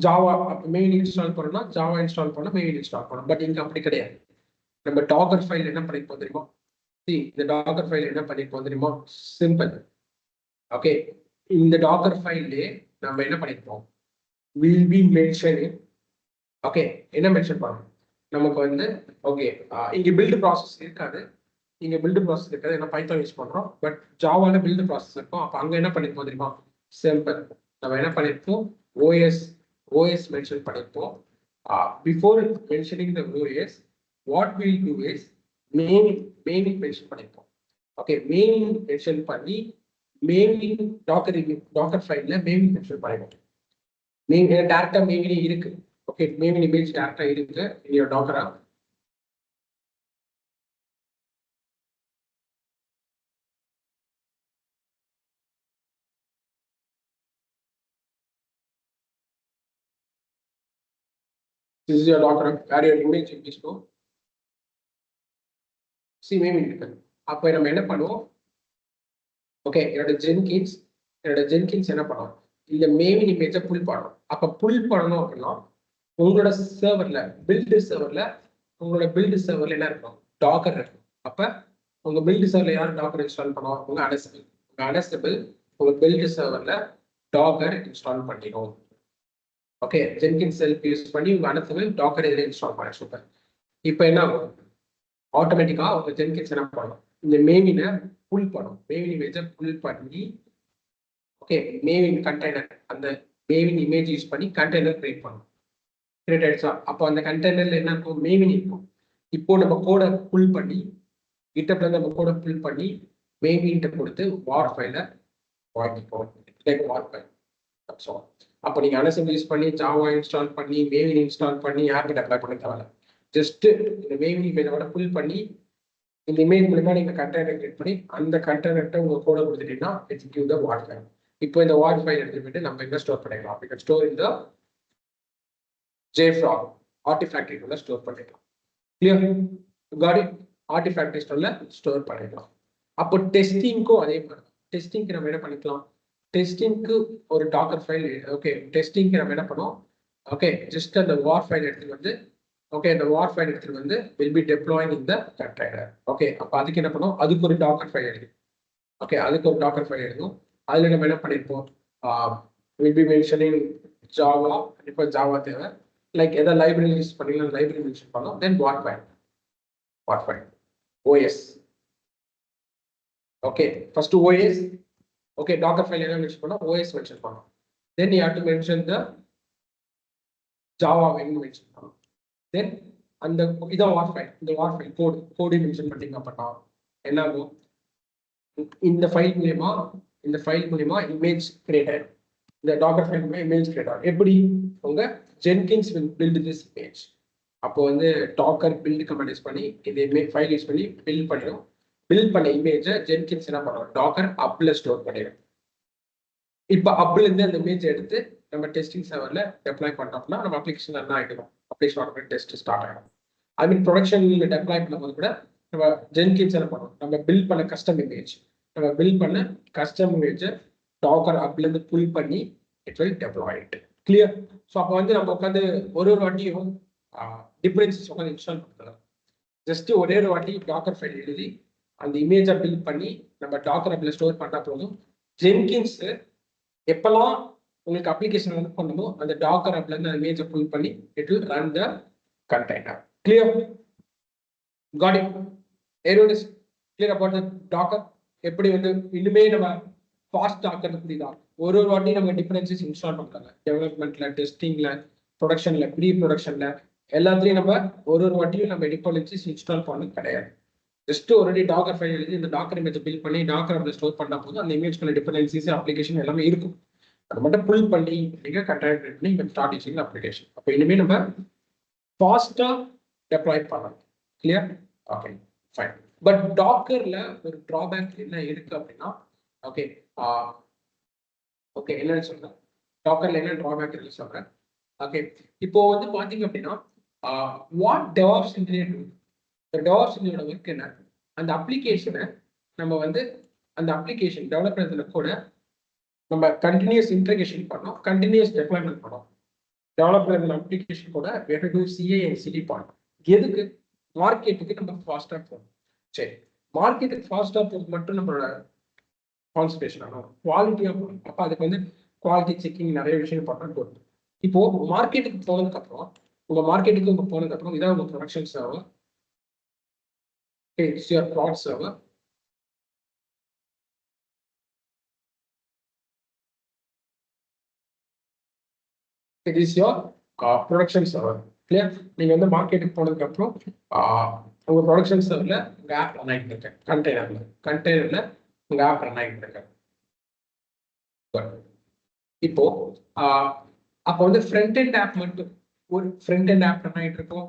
ஜாவா மெயின் இன்ஸ்டால் பண்ணோம்னா ஜாவா இன்ஸ்டால் பண்ணோம், மெயின் இன்ஸ்டால் பண்ணோம். பட் இங்க அப்படி கிடையாது. நம்ம டாக்கர் ஃபைல் என்ன பண்ணிருப்போம் தெரியுமா? இந்த டாக்கர் ஃபைல் என்ன பண்ணிருப்போம் தெரியுமா? சிம்பிள். ஓகே, இந்த டாக்கர் ஃபைல்லே நம்ம என்ன பண்ணிருப்போம்? Will be mentioning. ஓகே, என்ன மென்ஷன் பண்ணணும் நமக்கு வந்து? ஓகே, இங்க பில்டு ப்ராசஸ் இருக்காது. இங்க பில்டு ப்ராசஸ் இருக்காது, ஏன்னா பைத்தான் யூஸ் பண்றோம். பட் ஜாவால பில்டு ப்ராசஸ் இருக்கும். அப்ப அங்க என்ன பண்ணிருப்போம் தெரியுமா? சிம்பிள். நம்ம என்ன பண்ணிருப்போம்? OS மென்ஷன் பண்ணிருப்போம். Before mentioning the OS, what will do is main mention பண்ணிருப்போம். ஓகே, மெயின் மென்ஷன் பண்ணி மெயின் டாக்கர் ஃபைல்ல மெயின் மென்ஷன் பண்ணிருப்போம். மெயின் டேரக்டா மெயின் இருக்கு. ஓகே, மெயின் இமேஜ் டேரக்டா இருக்கு இந்த டாக்கரா. This is your Docker, where your image is to see maybe இருக்கு. அப்போ நம்ம என்ன பண்ணுவோம்? ஓகே, என்னோட ஜென்கின்ஸ் என்ன பண்ணுவோம்? இந்த மெயின் இமேஜை புல் பண்ணணும். அப்ப புல் பண்ணணும் அப்படின்னா உங்களோட சர்வர்ல பில்டு சர்வர்ல என்ன இருக்கணும்? டாக்கர் இருக்கணும். அப்ப உங்க பில்டு சர்வர்ல யாரும் டாக்கர் இன்ஸ்டால் பண்ணுவோம்? உங்க அனஸ்டபிள் உங்க பில்டு சர்வர்ல டாக்கர் இன்ஸ்டால் பண்ணிடும். ஓகே, ஜென்கின்ஸ் செல்ஃப் யூஸ் பண்ணி உங்க அனஸ்டபிள் டாக்கர் இதில் இன்ஸ்டால் பண்ண. சூப்பர். இப்போ என்ன ஆகும்? ஆட்டோமேட்டிக்கா உங்க ஜென்கின்ஸ் என்ன பண்ணும்? இந்த மேவினை புல் பண்ணும். மேவின் இமேஜை புல் பண்ணி ஓகே, மேவின் கண்டெய்னர் அந்த மேவின் இமேஜ் யூஸ் பண்ணி கண்டெய்னர் கிரியேட் பண்ணும். கிரியேட் ஆயிடுச்சா? அப்போ அந்த கண்டெய்னர்ல என்ன இருக்கும்? மேவின் இருக்கும். இப்போ நம்ம கோடை புல் பண்ணி கிட்டப்ல நம்ம கோடை புல் பண்ணி மேவின்ட்ட கொடுத்து வார் ஃபைல வாங்கிப்போம். வார் ஃபைல். அப்போ நீங்க அனசம்பிள் யூஸ் பண்ணி ஜாவா இன்ஸ்டால் பண்ணி மேவின் இன்ஸ்டால் பண்ணி யாருக்கு அப்ளை பண்ண தேவையில்ல. ஜஸ்ட் இந்த மேவின் இமேஜோட புல் பண்ணி இந்த இமேஜ் மூலமா நீங்க கண்டெய்னர் கிரியேட் பண்ணி அந்த கண்டெய்னர்ட்ட உங்க கோட கொடுத்துட்டீங்கன்னா it's give the war file. இப்போ இந்த வார் ஃபைல் எடுத்துட்டு போயிட்டு நம்ம எங்க ஸ்டோர் பண்ணிக்கலாம்? we can store in the JFrog artifact உள்ள ஸ்டோர் பண்ணிக்கலாம். கிளியர்? got it? ஆர்டிஃபேக்ட் உள்ள ஸ்டோர் பண்ணிக்கலாம். அப்போ டெஸ்டிங்க்கும் அதே மாதிரி. டெஸ்டிங்க்கு நம்ம என்ன பண்ணிக்கலாம்? டெஸ்டிங்க்கு ஒரு டாக்கர் ஃபைல். ஓகே, டெஸ்டிங்க்கு நம்ம என்ன பண்ணுவோம்? ஓகே, ஜஸ்ட் அந்த வார் ஃபைல் எடுத்துட்டு வந்து ஓகே, இந்த வார் ஃபைல் எடுத்துட்டு வந்து will be deploying in the container. Okay, அப்போ அதுக்கு என்ன பண்ணுவோம்? அதுக்கு ஒரு டாக்கர் ஃபைல் எழுதும். ஓகே, அதுக்கு ஒரு டாக்கர் ஃபைல் எழுதும். அதுல நம்ம என்ன பண்ணிருப்போம்? Will be mentioning Java. இப்போ ஜாவா தேவை, லைக் எதாவது லைப்ரரி யூஸ் பண்ணிக்கலாம், லைப்ரரி மென்ஷன் பண்ணலாம். தென் வார் file OS. Okay, first OS. Okay, Docker file என்ன மென்ஷன் பண்ணோம்? OS மென்ஷன் பண்ணோம். Then you have to mention the Java mention பண்ணோம். தென் அந்த இதான் வார் ஃபைல். இந்த வார் ஃபைல் கோடு மென்ஷன் பண்ணீங்க அப்படின்னா என்ன ஆகும்? இந்த ஃபைல் மூலியமா இமேஜ் கிரியேட் ஆயிடும். இந்த டாக்கர் ஃபைல் மூலமா இமேஜ் கிரியேட் ஆகும். எப்படி? உங்க Jenkins will build this image. அப்போ வந்து டாக்கர் பில்ட் கமாண்ட் யூஸ் பண்ணி இந்த ஃபைல் யூஸ் பண்ணி பில்ட் பண்ணிடும். பில்ட் பண்ண இமேஜை ஜென்கின்ஸ் என்ன பண்ணுவோம்? டாக்கர் அப்ல ஸ்டோர் பண்ணிடும். இப்போ அப்ல இருந்து அந்த இமேஜ் எடுத்து நம்ம டெஸ்டிங் சர்வர்ல டெப்ளாய் பண்ணோம்னா நம்ம அப்ளிகேஷன் என்ன ஆகிடும்? அப்ளிகேஷன் ஆட்டோமேட்டிக் டெஸ்ட் ஸ்டார்ட் ஆகிடும். ஐ மீன் ப்ரொடக்ஷன்ல டெப்ளாய் பண்ணும்போது கூட நம்ம ஜென்கின்ஸ் என்ன பண்ணுவோம்? நம்ம பில்ட் பண்ண கஸ்டம் இமேஜ் டாக்கர் அப்ல இருந்து புல் பண்ணி it will deploy it. Clear? So அப்போ வந்து நம்ம உட்காந்து ஒரு வாட்டியும் டிஃபரன்சஸ் உட்காந்து இன்ஸ்டால் பண்ணலாம். ஜஸ்ட் ஒரே ஒரு வாட்டி டாக்கர் ஃபைல் எழுதி அந்த இமேஜை பில்ட் பண்ணி நம்ம டாக்கர் அப்ல ஸ்டோர் பண்ணா போதும். ஜென்கின்ஸ் எப்பெல்லாம் உங்களுக்கு அப்ளிகேஷன் ரன் பண்ணணுமோ அந்த டாக்கர் அப்ல இருந்து அந்த இமேஜை புல் பண்ணி it will run the container. Clear? Got it? everyone is clear about the docker? எப்படி வந்து இன்னுமே நம்ம ஃபாஸ்ட் டாக்கர் புரியுதா? ஒரு வாட்டி நம்ம டிஃபரன்சஸ் இன்ஸ்டால் பண்றாங்க. டெவலப்மெண்ட்ல, டெஸ்டிங்ல, ப்ரொடக்ஷன்ல, ப்ரீ ப்ரொடக்ஷன்ல எல்லாத்துலயும் நம்ம ஒரு வாட்டியும் நம்ம டிஃபரன்சஸ் இன்ஸ்டால் பண்ண கிடையாது. ஜஸ்ட் ஒரு டாக்கர் ஃபைல் எழுதி இந்த டாக்கர் இமேஜ் பில்ட் பண்ணி டாக்கர் அப்படி ஸ்டோர் பண்ணா போதும் அந்த இமேஜ்க்குள்ள டிஃபரன்சஸ் அப்ளிகேஷன் எல்லாமே இருக்கும். அது மட்டும் புல் பண்ணி நீங்க கண்டெய்னர் கிரியேட் பண்ணி ஸ்டார்ட் யூசிங் அப்ளிகேஷன். அப்போ இனிமே நம்ம ஃபாஸ்டா டெப்ளாய் பண்ணலாம். கிளியர்? Okay, fine. பட் டாக்கர்ல ஒரு டிராபேக் என்ன இருக்கு அப்படின்னா ஓகே ஓகே என்னன்னு சொல்றேன். டாக்கர்ல என்ன டிராபேக் இருக்கு சொல்றேன். ஓகே, இப்போ வந்து பாத்தீங்க அப்படின்னா வாட் டெவாப்ஸ் இன்ஜினியர் டெவாப்ஸ் இன்ஜினியரோட ஒர்க் என்ன? அந்த அப்ளிகேஷனை நம்ம வந்து அந்த அப்ளிகேஷன் டெவலப்மெண்ட்ல கூட நம்ம கண்டினியூஸ் இன்டகிரேஷன் பண்ணோம், கண்டினியூஸ் டெப்ளாய்மெண்ட் பண்ணோம். டெவலப்மெண்ட் அப்ளிகேஷன் கூட we have to do CA and CD part. எதுக்கு? மார்க்கெட்டுக்கு நம்ம ஃபாஸ்டா போகணும். சரி, மார்க்கெட்டுக்கு ஃபாஸ்டா போகிறது மட்டும் நம்மளோட கான்சன்ட்ரேஷன் ஆகும், குவாலிட்டியா போகணும். அப்ப அதுக்கு வந்து குவாலிட்டி செக்கிங் நிறைய விஷயம் பண்ணணும். இப்போ மார்க்கெட்டுக்கு போனதுக்கு அப்புறம், உங்க மார்க்கெட்டுக்கு உங்க போனதுக்கு அப்புறம் இதான் உங்க production server, it's your product server. It is your production server. Clear? நீங்க வந்து மார்க்கெட்டுக்கு போனதுக்கு அப்புறம் உங்க ப்ரொடக்ஷன் சர்வர்ல உங்க ஆப் ரன் ஆகிட்டு இருக்கு, கண்டெய்னர்ல உங்க ஆப் ரன் ஆகிட்டு இருக்கு. இப்போ அப்போ வந்து ஃப்ரண்ட் எண்ட் ஆப் மட்டும், ஒரு ஃப்ரண்ட் எண்ட் ஆப் ரன் ஆகிட்டு இருக்கும்.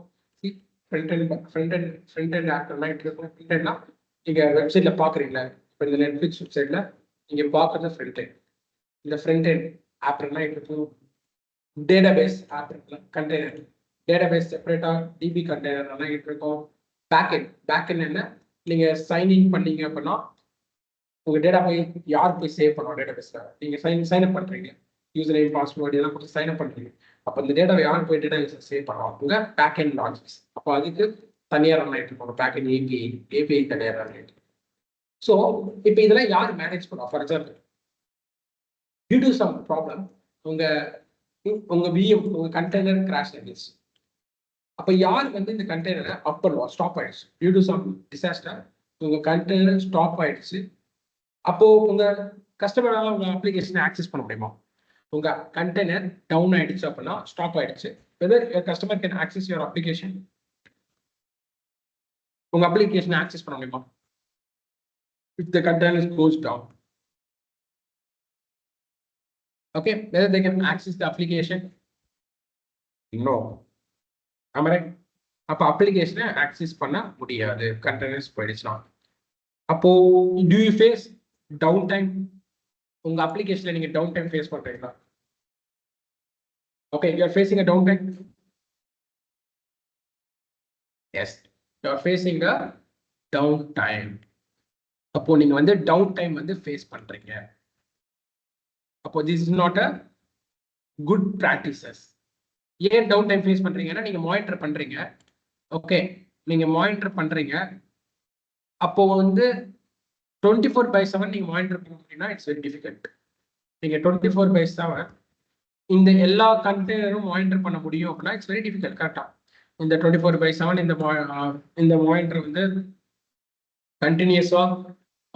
ஃப்ரண்ட் எண்ட் ஆப் ரன் ஆகிட்டு இருக்கும். ஃப்ரண்ட் எண்ட்னா நீங்க வெப்சைட்ல பாக்குறீங்களா? இப்போ இந்த நெட்ஃபிளிக்ஸ் வெப்சைட்ல நீங்க பாக்குறது ஃப்ரண்ட் எண்ட். இந்த ஃப்ரண்ட் எண்ட் ஆப் ரன் ஆகிட்டு இருக்கும். டேட்டாபேஸ் ஆப் கண்டெய்னர், டேட்டாபேஸ் செப்பரேட்டா டிபி கண்டெய்னர் ரன் ஆகிட்டு இருக்கும். பேக்எண்ட் என்ன, நீங்க சைன்இன் பண்ணீங்க அப்படின்னா உங்க டேட்டா போய் யார் போய் சேவ் பண்ணுவோம் டேட்டாபேஸ்ல? நீங்க சைன் அப் பண்றீங்க, யூசர் நேம் பாஸ்வேர்டு இதெல்லாம் கொடுத்து சைன் அப் பண்றீங்க. அப்போ இந்த டேட்டாவை யார் போய் டேட்டாபேஸ் சேவ் பண்ணுவோம்? உங்க பேக்எண்ட் லாஜிக்ஸ். அப்போ அதுக்கு தனியாக ரன் ஆகிட்டு இருக்கும். பேக்எண்ட் ஏபிஐ தனியாக ரன் ஆகிட்டு. ஸோ இப்போ இதெல்லாம் யார் மேனேஜ் பண்ணுவோம்? For example, due to some problem உங்க விஎம், உங்க கண்டெய்னர் கிராஷ் ஆயிடுச்சு. அப்ப யார் வந்து இந்த கண்டெய்னரை அப் பண்ணுவா? ஸ்டாப் ஆயிடுச்சு, டியூ டு சம் டிசாஸ்டர் உங்க கண்டெய்னர் ஸ்டாப் ஆயிடுச்சு. அப்போ உங்க கஸ்டமரால உங்க அப்ளிகேஷனை ஆக்சஸ் பண்ண முடியுமா? உங்க கண்டெய்னர் டவுன் ஆயிடுச்சு அப்படின்னா, ஸ்டாப் ஆயிடுச்சு, weather your customer can access your application? உங்க அப்ளிகேஷனை ஆக்சஸ் பண்ண முடியுமா if the container is closed down? Okay, whether they can access the application? No. Am I right? அப்ப அப்ளிகேஷனை ஆக்சஸ் பண்ண முடியாது, கண்டெய்னர்ஸ் போயிடுச்சுன்னா. அப்போ do you face down time? உங்க அப்ளிகேஷன்ல நீங்க டவுன் டைம் ஃபேஸ் பண்றீங்களா? Okay, you are facing a downtime. Yes, you are facing a downtime. அப்போ நீங்க வந்து டவுன் டைம் வந்து ஃபேஸ் பண்றீங்க. அப்போ this is not a good practices. ஏன் டவுன் டைம் ஃபேஸ் பண்றீங்கன்னா, நீங்க மானிட்டர் பண்றீங்க. ஓகே, நீங்க மானிட்டர் பண்றீங்க. அப்போ வந்து 24/7 நீங்க மானிட்டர் பண்ண முடியும்னா இட்ஸ் வெரி டிஃபிகல்ட். நீங்க 24/7 இந்த எல்லா கண்டெய்னரும் மானிட்டர் பண்ண முடியும் அப்படின்னா இட்ஸ் வெரி டிஃபிகல்ட். கரெக்டா? இந்த 24/7 இந்த மானிட்டர் வந்து கண்டினியூஸா,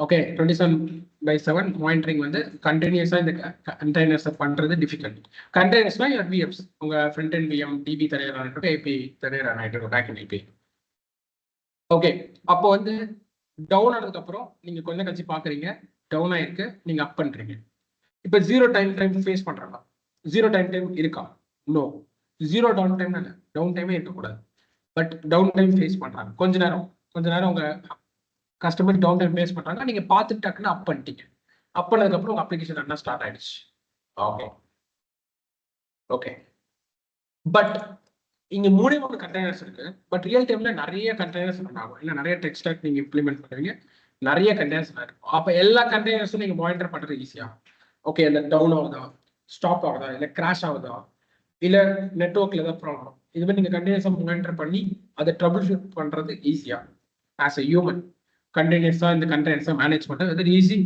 ஓகே, 27/7 மானிட்டரிங் வந்து கண்டினியூஸா இந்த கண்டெய்னர்ஸை பண்றது டிஃபிகல்ட். கண்டெய்னர்ஸ்னா யுவர் விஎம்ஸ், உங்க ஃப்ரண்ட் எண்ட் விஎம் டிபி தனியாக ரன் ஆகிட்டு, ஏபி தனியாக ரன் ஆகிட்டு, பேக் எண்ட் ஏபி. ஓகே, அப்போ வந்து டவுன் ஆனதுக்கு அப்புறம் நீங்க கொஞ்சம் கழிச்சு பாக்குறீங்க டவுன் ஆயிருக்கு, நீங்க அப் பண்றீங்க. இப்போ ஜீரோ டைம் ஃபேஸ் பண்றாங்க. ஜீரோ டைம் இருக்கா? நோ. ஜீரோ டவுன் டைம் இல்லை, டவுன் டைமே இருக்கக்கூடாது. பட் டவுன் டைம் ஃபேஸ் பண்றாங்க. கொஞ்ச நேரம் உங்க கஸ்டமர் டவுன் டைம் ஃபேஸ் பண்றாங்க, நீங்க பார்த்துட்டு டக்குன்னு அப் பண்ணிட்டீங்க. அப் பண்ணதுக்கு உங்க அப்ளிகேஷன் ரன்னா ஸ்டார்ட் ஆயிடுச்சு. ஓகே, பட் இங்க 3 கண்டெய்னர்ஸ் இருக்கு. பட் ரியல் டைம்ல நிறைய கண்டெய்னர்ஸ் ரன் ஆகும். இல்லை நிறைய டெக் ஸ்டாக் நீங்க இம்ப்ளிமெண்ட் பண்ணுவீங்க, நிறைய கண்டெய்னர்ஸ் இருக்கும். அப்ப எல்லா கண்டெய்னர்ஸும் நீங்க மானிட்டர் பண்றது ஈஸியா? ஓகே, இல்லை டவுன் ஆகுதா, ஸ்டாப் ஆகுதா, இல்லை கிராஷ் ஆகுதா, இல்லை நெட்ஒர்க்ல ஏதாவது ப்ராப்ளம், இது மாதிரி நீங்க கண்டெய்னர்ஸை மானிட்டர் பண்ணி அதை ட்ரபிள் ஷூட் பண்றது ஈஸியா? ஆஸ் எ ஹியூமன் கண்டெய்னர்ஸா இந்த கண்டெய்னர்ஸை மேனேஜ் பண்றது வெரி ஈஸி.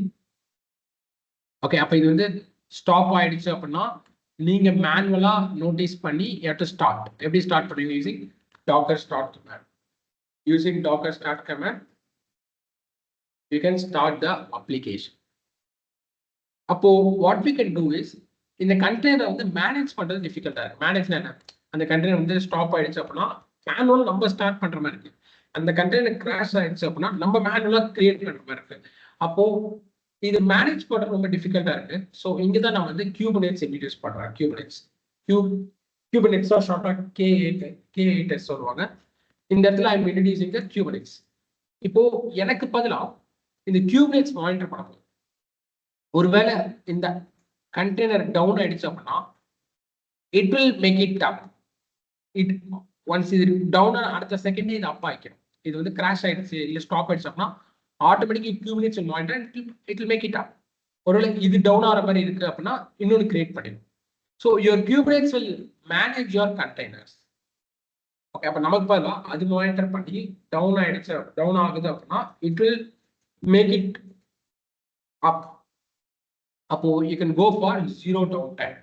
ஓகே, அப்ப இது வந்து ஸ்டாப் ஆயிடுச்சு அப்படின்னா நீங்க மேனுவலா நோட்டீஸ் பண்ணி you have to start. எப்படி ஸ்டார்ட் பண்ணுவீங்க? Using docker start command. Using docker start command you can start the application. அப்போ what we can do is இந்த கண்டெய்னர் வந்து மேனேஜ் பண்றது டிஃபிகல்ட்டா இருக்கு. மேனேஜ் என்ன, அந்த கண்டெய்னர் வந்து ஸ்டாப் ஆயிடுச்சு அப்படின்னா மேனுவல் நம்ம ஸ்டார்ட் பண்ற மாதிரி இருக்கு. அந்த கண்டெய்னர் கிராஷ் ஆயிடுச்சு அப்படின்னா நம்ம மேனுவலா கிரியேட் பண்ற மாதிரி இருக்கு. அப்போ இது மேனேஜ் பண்றது ரொம்ப டிஃபிகல்ட்டா இருக்கு. ஸோ இங்கதான் நான் வந்து Kubernetes இன்ட்ரடியூஸ் பண்றேன். Kubernetes ஷார்ட்டா K8s சொல்லுவாங்க. இந்த இடத்துல I am introducing the Kubernetes. இப்போ எனக்கு பதிலா இந்த Kubernetes மானிட்டர் பண்ண போகுது. ஒருவேளை இந்த கண்டெய்னர் டவுன் ஆயிடுச்சு அப்படின்னா it will make it up. It once இது டவுன் அடுத்த செகண்ட் இது அப் ஆயிக்கணும். இது வந்து கிராஷ் ஆயிடுச்சு இல்லை ஸ்டாப் ஆயிடுச்சு அப்படின்னா automatically Kubernetes will monitor and it will make it up. ஒருவேளை இது டவுன் ஆகிற மாதிரி இருக்கு அப்படின்னா இன்னொன்று கிரியேட் பண்ணிடும். So your Kubernetes will manage your containers. Okay, அப்போ நமக்கு பதிலாக அது மானிட்டர் பண்ணி டவுன் ஆயிடுச்சு, டவுன் ஆகுது அப்படின்னா it will make it up. அப்போ you can go for zero downtime.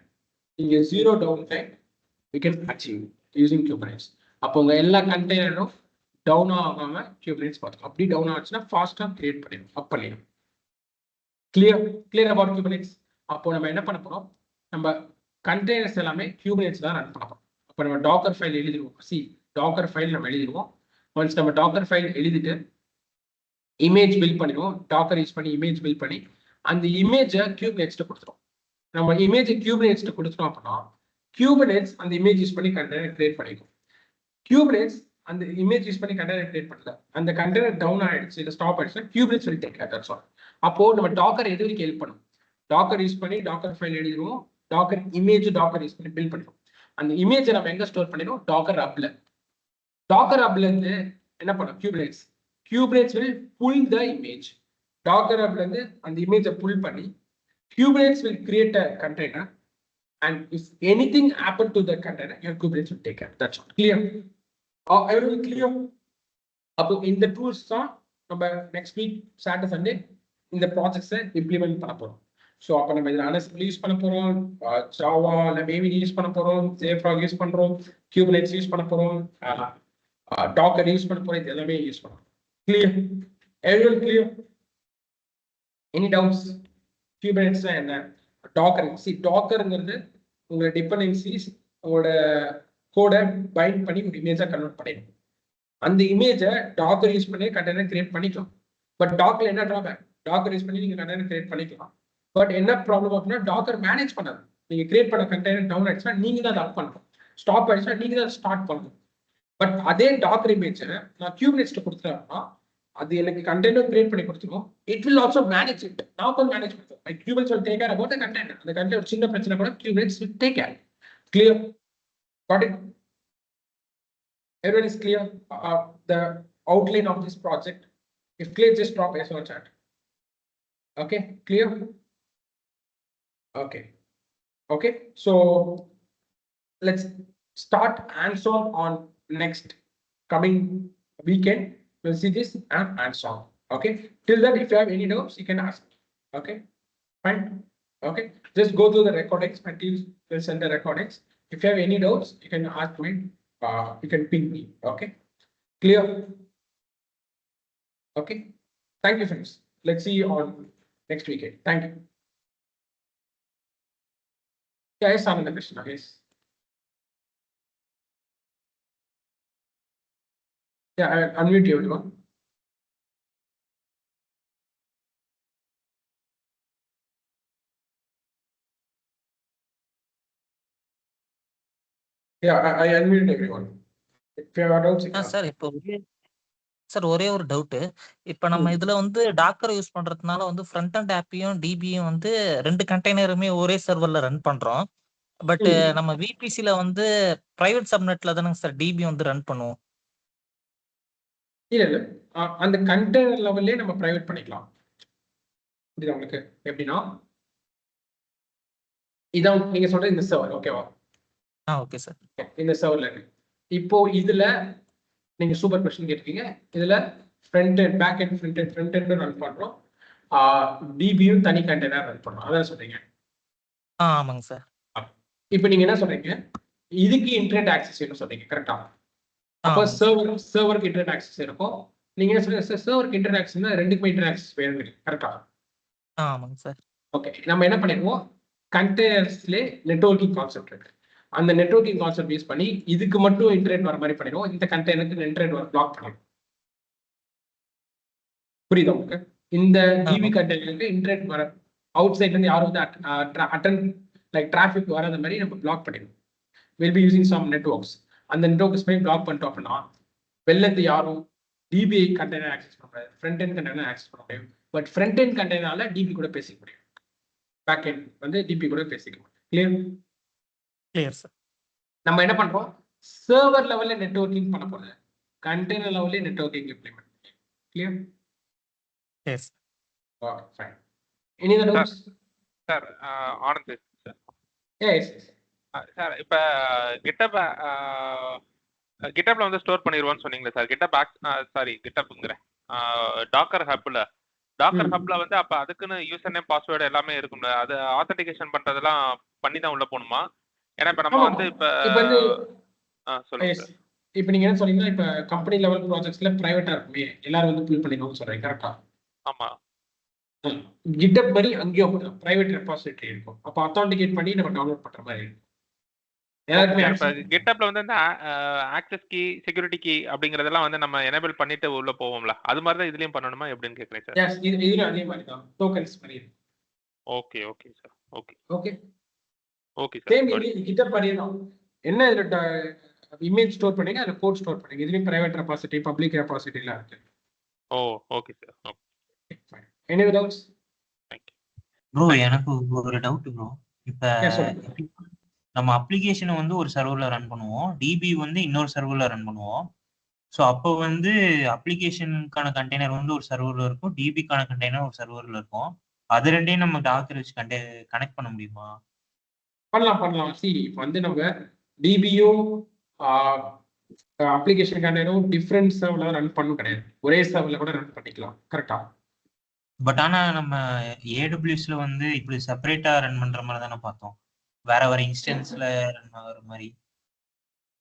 இங்கே zero downtime you can achieve using Kubernetes. அப்போ உங்க எல்லா கண்டெய்னரும் டவுன் ஆகாம Kubernetes பார்த்துக்கும். அப்படி டவுன் ஆச்சுன்னா ஃபாஸ்ட்டாக கிரியேட் பண்ணிடும், அப் பண்ணிடும். Clear about Kubernetes. அப்போ நம்ம என்ன பண்ண போறோம், நம்ம கண்டெய்னர்ஸ் எல்லாமே Kubernetes தான் ரன் பண்ண போறோம். அப்போ நம்ம டாக்கர் ஃபைல் எழுதிடுவோம். டாக்கர் ஃபைல் நம்ம எழுதிடுவோம். ஒன்ஸ் நம்ம டாக்கர் ஃபைல் எழுதிட்டு இமேஜ் பில்ட் பண்ணிடுவோம். டாக்கர் யூஸ் பண்ணி இமேஜ் பில்ட் பண்ணி அந்த இமேஜை Kubernetes கொடுத்துரும். நம்ம இமேஜை Kubernetes கொடுத்துட்டோம் அப்படின்னா Kubernetes அந்த இமேஜ் யூஸ் பண்ணி கண்டெய்னர் கிரியேட் பண்ணிக்கும். Kubernetes அந்த இமேஜ் யூஸ் பண்ணி கண்டெய்னர் கிரியேட் பண்ணல, அந்த கண்டெய்னர் டவுன் ஆயிடுச்சு இல்லை ஸ்டாப் ஆயிடுச்சுன்னா Kubernetes will take care. That's all. அப்போ நம்ம டாக்கர் எது வரைக்கும் ஹெல்ப் பண்ணும், டாக்கர் யூஸ் பண்ணி டாக்கர் ஃபைல் எழுதிடுவோம். டாக்கர் இமேஜ் டாக்கர் யூஸ் பண்ணி பில்ட் பண்ணிடுவோம். அந்த இமேஜை நம்ம எங்க ஸ்டோர் பண்ணிடுவோம், டாக்கர் ஹப்ல. டாக்கர் ஹப்ல இருந்து என்ன பண்ணும் Kubernetes will pull the image. Docker ஹப்ல இருந்து அந்த இமேஜை புல் பண்ணி Kubernetes will create a container, and if anything happen to the container, your Kubernetes will take care. That's all. Clear? Everything clear? அப்போ இந்த டூல்ஸ் தான் நம்ம நெக்ஸ்ட் வீக் சாட்டர்டே சண்டே இந்த ப்ராஜெக்ட்ஸை இம்ப்ளிமெண்ட் பண்ண போறோம். ஸோ அப்போ நம்ம இதில் Ansible யூஸ் பண்ண போறோம், ஜாவா இல்லை Maven யூஸ் பண்ண போறோம், JFrog யூஸ் பண்றோம், Kubernetes யூஸ் பண்ண போறோம், டாக்கர் யூஸ் பண்ண போறோம். இது எல்லாமே யூஸ் பண்ணுறோம். Clear? Everyone clear? Any doubts? Kubernetes என்ன, டாக்கர். டாக்கருங்கிறது உங்களோட டிபெண்டன்சிஸ் உங்களோட கோடை பைண்ட் பண்ணி ஒரு இமேஜா கன்வெர்ட் பண்ணிடும். அந்த இமேஜை டாக்கர் யூஸ் பண்ணி கண்டெய்னர் கிரியேட் பண்ணிக்கலாம். பட் டாக்கர்ல என்ன ட்ராபேக், டாக்கர் யூஸ் பண்ணி நீங்க கண்டெய்னர் கிரியேட் பண்ணிக்கலாம். பட் என்ன ப்ராப்ளம் அப்படின்னா டாக்கர் மேனேஜ் பண்ணாது. நீங்க கிரியேட் பண்ண கண்டெய்னர் டவுன் ஆயிடுச்சுன்னா நீங்க தான் அதை பண்ணணும், ஸ்டாப் ஆயிடுச்சுன்னா நீங்க தான் ஸ்டார்ட் பண்ணணும். பட் அதே டாக்கர் இமேஜை நான் Kubernetes கொடுத்துட்டேன்னா அது எனக்கு கண்டெய்னர் கிரியேட் பண்ணி கொடுத்துரும். It will also manage it. நான் கொஞ்சம் மேனேஜ் பண்ணுறேன். Kubernetes will take care about the container. அந்த கண்டெய்னர் ஒரு சின்ன பிரச்சனை கூட Kubernetes will take care. Clear? Got it? Everyone is clear? The outline of this project. If clear, just drop yes or chat. Okay, clear? Okay. So let's start hands-on on next coming weekend. We'll see this and hands-on. Okay. Till then, if you have any doubts, you can ask. Okay. Fine. Okay. Just go through the recordings. My team will send the recordings. If you have any doubts, you can ask me. You can ping me. Okay. Clear? Okay. Thank you, friends. Let's see you on next weekend. Thank you. Yes, Ananda Krishna. Yes. Yeah, I unmute you, everyone. Yeah, I unmuted everyone. If you have doubts, you can ask. Sir இப்போ sir ஒரே ஒரு doubt. இப்போ நம்ம இதுல வந்து Docker use பண்றதுனால வந்து front and ஆப்பையும் டிபியும் வந்து ரெண்டு கண்டெய்னருமே ஒரே சர்வர்ல ரன் பண்றோம். பட் நம்ம விபிசில வந்து பிரைவேட் சப்நெட்ல தானங்க சார் டிபி வந்து ரன் பண்ணுவோம். இல்ல அந்த கண்டெய்னர் லெவல்லே நம்ம பிரைவேட் பண்ணிக்கலாம். புரியுதா உங்களுக்கு? எப்படின்னா இதான் நீங்க சொல்ற இந்த சர்வர், ஓகேவா? Okay sir. இந்த சர்வர்ல இப்போ இதுல நீங்க சூப்பர் கொஸ்டின் கேட்டிருக்கீங்க. இதுல front end back end front end run பண்றோம், டிபியும் தனி கண்டெய்னர் ரன் பண்றோம். அதான் சொல்றீங்க? ஆமாங்க சார். இப்போ நீங்க என்ன சொல்றீங்க, இதுக்கு இன்டர்நெட் ஆக்சஸ் வேணும் சொல்றீங்க, கரெக்டா? அப்போ சர்வருக்கு இன்டர்நெட் ஆக்சஸ் இருக்கும். நீங்க என்ன சொல்றீங்க, சர்வருக்கு இன்டர்நெட் ஆக்சஸ்னா ரெண்டுக்குமே இன்டர்நெட் ஆக்சஸ் வேணும், கரெக்டா? ஆமாங்க சார். ஓகே, நம்ம என்ன பண்ணிடுவோம், கண்டெய்னர்ஸ்ல நெட்வொர்க்கிங் கான்செப்ட் இருக்கு. அந்த நெட்வொர்க்கிங் கான்செப்ட் யூஸ் பண்ணி இதுக்கு மட்டும் இன்டர்நெட் வர மாதிரி பண்ணிடுவோம். இந்த கண்டெய்னருக்கு இன்டர்நெட் வர பிளாக் பண்ணிடுவோம். புரியுதா உங்களுக்கு? இந்த டிபி கண்டெய்னருக்கு இன்டர்நெட் வர அவுட் சைட்ல இருந்து யாரும் வந்து அட்டன் லைக் டிராஃபிக் வராத மாதிரி நம்ம பிளாக் பண்ணிடுவோம். Will be using some networks. அந்த நெட்வொர்க்ஸ் பண்ணி பிளாக் பண்ணிட்டோம் அப்படின்னா வெளில இருந்து யாரும் டிபி கண்டெய்னர் ஆக்சஸ் பண்ண முடியாது, ஃப்ரண்ட் எண்ட் கண்டெய்னர் ஆக்சஸ் பண்ண முடியும். பட் ஃப்ரண்ட் எண்ட் கண்டெய்னரால டிபி கூட பேசிக்க முடியும், பேக் எண்ட் வந்து டிபி கூட பேசிக்க முடியும். Clear sir? நம்ம என்ன பண்றோம், சர்வர் லெவல்ல நெட்வொர்க்கிங் பண்ண போறது, கண்டெய்னர் லெவல்ல networking implement. Clear? Yes. Okay, fine. Any other doubts? Sir Anand sir. Yes. Sir இப்போ கிட்டப்ல வந்து ஸ்டோர் பண்ணிடுவோம்னு சொன்னீங்களே சார். கிட்டப்ங்கிறேன் டாக்கர் ஹப்ல. டாக்கர் ஹப்ல வந்து அப்ப அதுக்குன்னு யூசர் நேம் பாஸ்வேர்டு எல்லாமே இருக்கும்ல, அது ஆத்தென்டிகேஷன் பண்றதெல்லாம் பண்ணி தான் உள்ள போகணுமா? ஏன்னா இப்ப நம்ம வந்து இப்ப சொல்லுங்க சார். இப்போ நீங்க என்ன சொன்னீங்கன்னா இப்ப கம்பெனி லெவல் ப்ராஜெக்ட்ஸ்ல பிரைவேட்டா இருக்குமே எல்லாரும் வந்து ஃபில் பண்ணிக்கணும்னு சொல்றீங்க, கரெக்டா? ஆமா. கிட்டப் மாதிரி அங்கேயும் பிரைவேட் ரெபாசிட்டரி இருக்கும். அப்ப ஆத்தென்டிகேட் பண்ணி நம்ம டவுன்லோட் பண்ற மாதிரி இருக்கும். கிட்டப்ல வந்து இந்த ஆக்சஸ் கீ, செக்யூரிட்டி கீ அப்படிங்கறதெல்லாம் வந்து நம்ம எனேபிள் பண்ணிட்டு உள்ள போவோம்ல, அது மாதிரி தான் இதுலயும் பண்ணணுமா எப்படின்னு கேக்குறேன் சார். எஸ், இதுல அதே மாதிரி தான் டோக்கன்ஸ் மாதிரி. Okay okay sir. Okay okay okay sir. Same இது கிட்டப் மாதிரி தான். என்ன இதுல இமேஜ் ஸ்டோர் பண்ணீங்க, அதுல கோட் ஸ்டோர் பண்ணீங்க. இதுலயும் பிரைவேட் ரெபாசிட்டரி, பப்ளிக் ரெபாசிட்டரி எல்லாம் இருக்கு. Oh okay sir. Okay fine. Any doubts? Thank you bro. எனக்கு ஒரு டவுட் ப்ரோ. இப்ப நம்ம அப்ளிகேஷனை வந்து ஒரு சர்வர்ல ரன் பண்ணுவோம், டிபி வந்து இன்னொரு சர்வர்ல ரன் பண்ணுவோம். ஸோ அப்போ வந்து அப்ளிகேஷனுக்கான கண்டெய்னர் வந்து ஒரு சர்வர்ல இருக்கும், டிபிக்கான கண்டெய்னர் ஒரு சர்வர்ல இருக்கும். அது ரெண்டையும் நம்ம டாக்கர் வச்சு கனெக்ட் பண்ண முடியுமா? பண்ணலாம். இப்போ வந்து நம்ம டிபியும் அப்ளிகேஷன் கண்டெய்னரும் டிஃப்ரெண்ட் சர்வர்ல ரன் பண்ணணும் கிடையாது, ஒரே சர்வர்ல கூட ரன் பண்ணிக்கலாம், கரெக்டா? பட் ஆனா நம்ம ஏடபிள்யூஎஸ்ல வந்து இப்படி செப்பரேட்டா ரன் பண்ற மாதிரி தானே பார்த்தோம், வேற இன்ஸ்டன்ஸ்ல ரன் ஆகுற மாதிரி.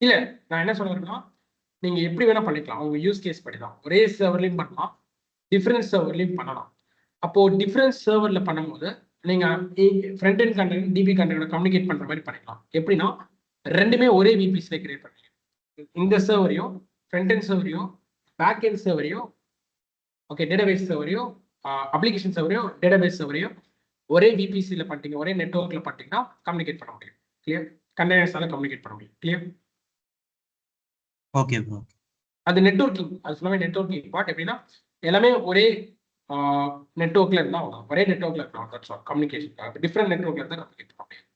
இல்ல, நான் என்ன சொல்றேன்னா நீங்க எப்படி வேணா பண்ணிக்கலாம், உங்க யூஸ் கேஸ் படி தான். ஒரே சர்வர்லயும் பண்ணலாம், டிஃபரன்ஸ் சர்வர்லயும் பண்ணலாம். அப்போ டிஃபரன்ஸ் சர்வர்ல பண்ணும்போது நீங்க ஃப்ரண்ட் எண்ட் கண்டெய்னர் டிபி கண்டெய்னரோட கம்யூனிகேட் பண்ற மாதிரி பண்ணிக்கலாம். எப்படின்னா ரெண்டுமே ஒரே விபிஸ்ல கிரியேட் பண்ணுங்க. இந்த சர்வரையும் ஃப்ரண்ட் எண்ட் சர்வரையும் பேக் எண்ட் சர்வரையும் ஓகே டேட்டாபேஸ் சர்வரையும் அப்ளிகேஷன் சர்வரையும் டேட்டாபேஸ் சர்வரையும் ஒரே விபிசில பண்ணிட்டீங்க, ஒரே நெட்வொர்க்ல பண்ணிட்டீங்கன்னா கம்யூனிகேட் பண்ண முடியும். கிளியர்? கண்டெய்னர்ஸால கம்யூனிகேட் பண்ண முடியும். கிளியர்? Okay bro. அது நெட்வொர்க்கிங், அது ஃபுல்லாவே நெட்வொர்க்கிங் பார்ட். எப்படின்னா எல்லாமே ஒரே நெட்வொர்க்ல இருந்தா ஒரே நெட்வொர்க்ல இருக்கணும். That's all. கம்யூனிகேஷன் டிஃபரெண்ட் நெட்வொர்க்ல இருந்தா கம்யூனிகேட் பண்ண முடியும்.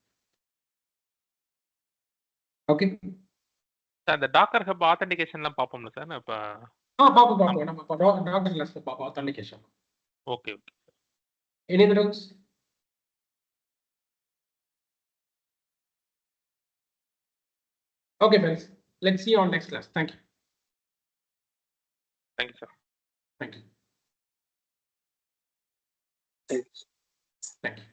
Okay sir. அந்த டாக்கர் ஹப் ஆத்தென்டிகேஷன்லாம் பாப்போம்ல சார் இப்ப? பாப்போம். நம்ம இப்போ டாக்கர் கிளாஸ்ல பாப்போம் authentication. Okay okay. Any other doubts? Okay friends, let's see you on next class. Thank you. Thank you sir. Thank you. Thank you.